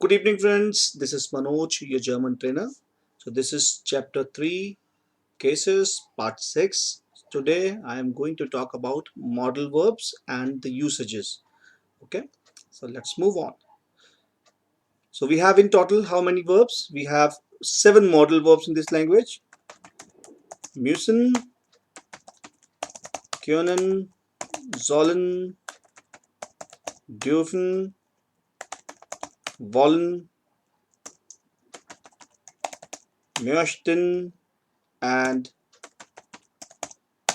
Good evening, friends. This is Manoj, your German trainer. So, this is chapter 3, cases, part 6. Today, I am going to talk about modal verbs and the usages. Okay, so let's move on. So, we have in total how many verbs? We have 7 modal verbs in this language: müssen, können, sollen, dürfen, wollen, möchten, and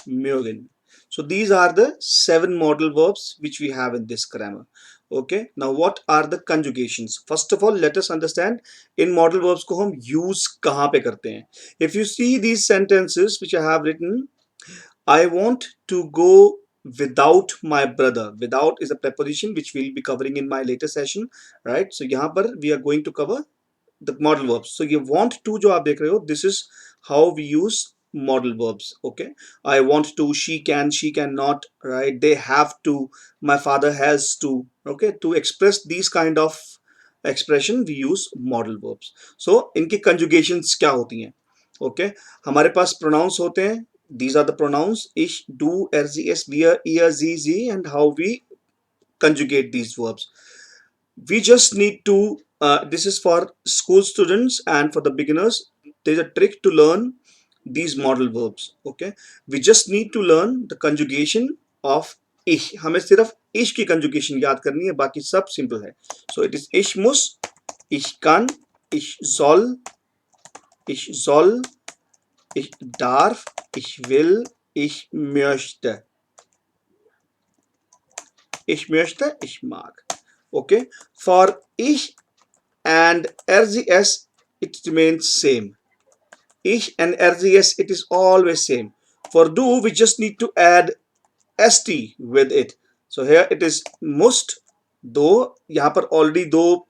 mögen. So these are the 7 modal verbs which we have in this grammar. Okay, now what are the conjugations? First of all, let us understand in modal verbs को हम use कहाँ पे करते हैं. If you see these sentences which I have written, I want to go without my brother. Without is a preposition which we'll be covering in my later session, right? So यहाँ पर we are going to cover the modal verbs. So ये want to जो आप देख रहे हो, this is how we use modal verbs. Okay, I want to, she can, she cannot, right? They have to, my father has to. Okay, to express these kind of expression we use modal verbs. So इनकी conjugations क्या होती हैं? Okay, हमारे पास pronouns होते हैं. These are the pronouns ich, du, er, sie, es, wir, ihr, sie, and how we conjugate these verbs. We just need to this is for school students and for the beginners. There's a trick to learn these modal verbs. Okay, we just need to learn the conjugation of ich. हमें सिर्फ ich की conjugation याद करनी है, बाकी सब simple है. So it is ich muss, ich kann, ich soll, ich darf, ich will, ich möchte, ich mag. Okay, for ich and RGS it remains same. Ich and RGS it is always same. For do we just need to add st with it. So here it is must, though यहाँ पर already दो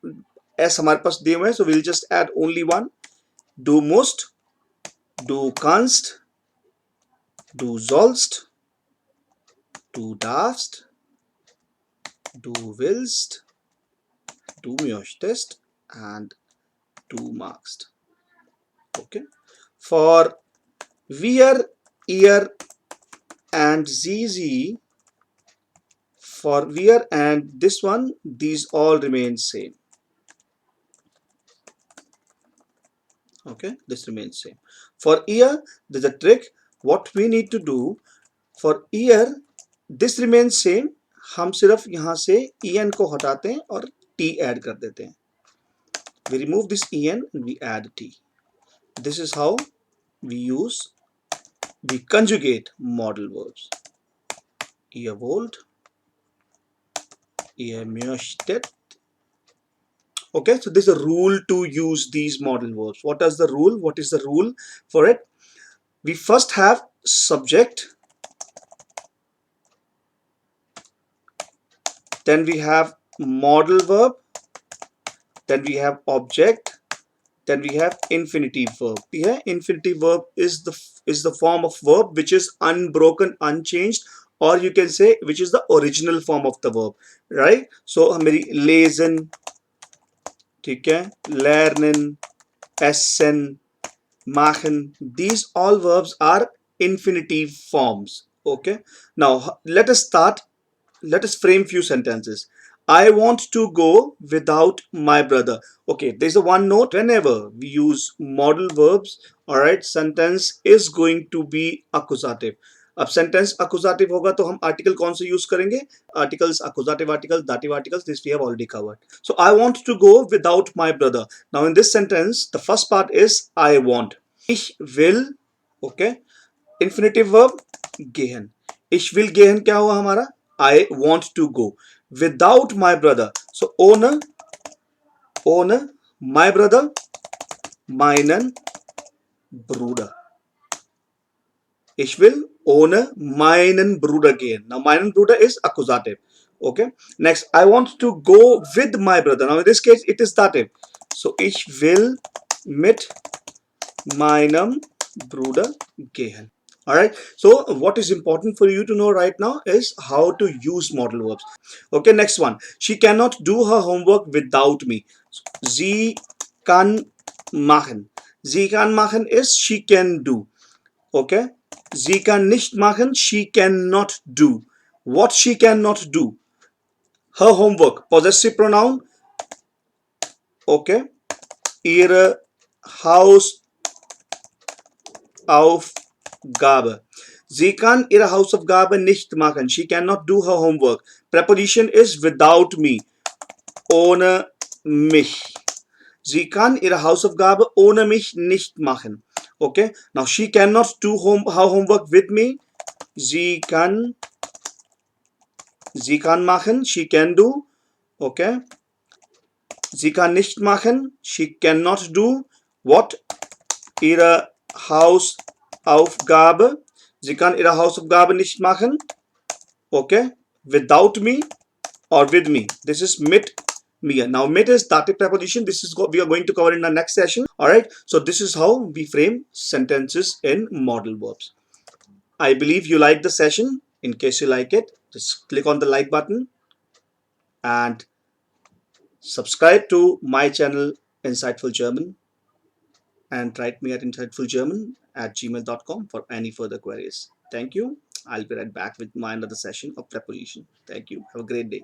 s हमारे पास दिए हुए हैं, so we'll just add only one. Do must, du kannst, du sollst, du darfst, du willst, du möchtest, and du magst. Okay, for wir, ihr, and zz, for wir and this one, these all remain same. Okay, this remains same. For ear, there's a trick. What we need to do for ear, this remains same. हम सिर्फ यहाँ से en को हटाते हैं और t add कर देते हैं. We remove this en and we add t. This is how we conjugate modal verbs. Ihr wollt, ihr möchtet. Okay, so there's a rule to use these modal verbs. What is the rule? What is the rule for it? We first have subject, then we have modal verb, then we have object, then we have infinitive verb. Yeah, infinitive verb is the form of verb which is unbroken, unchanged, or you can say which is the original form of the verb, right? So हमारी lesen, ठीक है, lernen, essen, machen, these all verbs are infinitive forms. Okay, now let us frame few sentences. I want to go without my brother. Okay, there's a one note. Whenever we use modal verbs, all right, sentence is going to be accusative. अब sentence accusative होगा तो हम article कौन से use करेंगे? Articles, accusative articles, dative articles, this we have already covered. So I want to go without my brother. Now in this sentence, the first part is I want. Ich will, okay, infinitive verb gehen. Ich will gehen क्या हुआ हमारा? I want to go without my brother. So ohne my brother, meinen Bruder. Ich will ohne meinen Bruder gehen. Now meinen Bruder is accusative. Okay. Next, I want to go with my brother. Now in this case, it is dative. So ich will mit meinem Bruder gehen. All right. So what is important for you to know right now is how to use modal verbs. Okay. Next one. She cannot do her homework without me. Sie kann machen. Sie kann machen is she can do. Okay? Sie kann nicht machen, she cannot do. What she cannot do? Her homework. Possessive pronoun. Okay? Ihre Hausaufgabe. Sie kann ihre Hausaufgabe nicht machen. She cannot do her homework. Preposition is without me. Ohne mich. Sie kann ihre Hausaufgabe ohne mich nicht machen. Okay? Now she cannot do her homework with me. Sie kann machen. She can do. Okay? Sie kann nicht machen. She cannot do. What? Ihre Hausaufgabe. Sie kann ihre Hausaufgabe nicht machen. Okay? Without me or with me. This is mit mir. Now mit is dative preposition. This is what we are going to cover in the next session. Alright. So this is how we frame sentences in modal verbs. I believe you like the session. In case you like it, just click on the like button and subscribe to my channel Insightful German, and write me at insightfulgerman@gmail.com for any further queries. Thank you. I'll be right back with my another session of preparation. Thank you. Have a great day.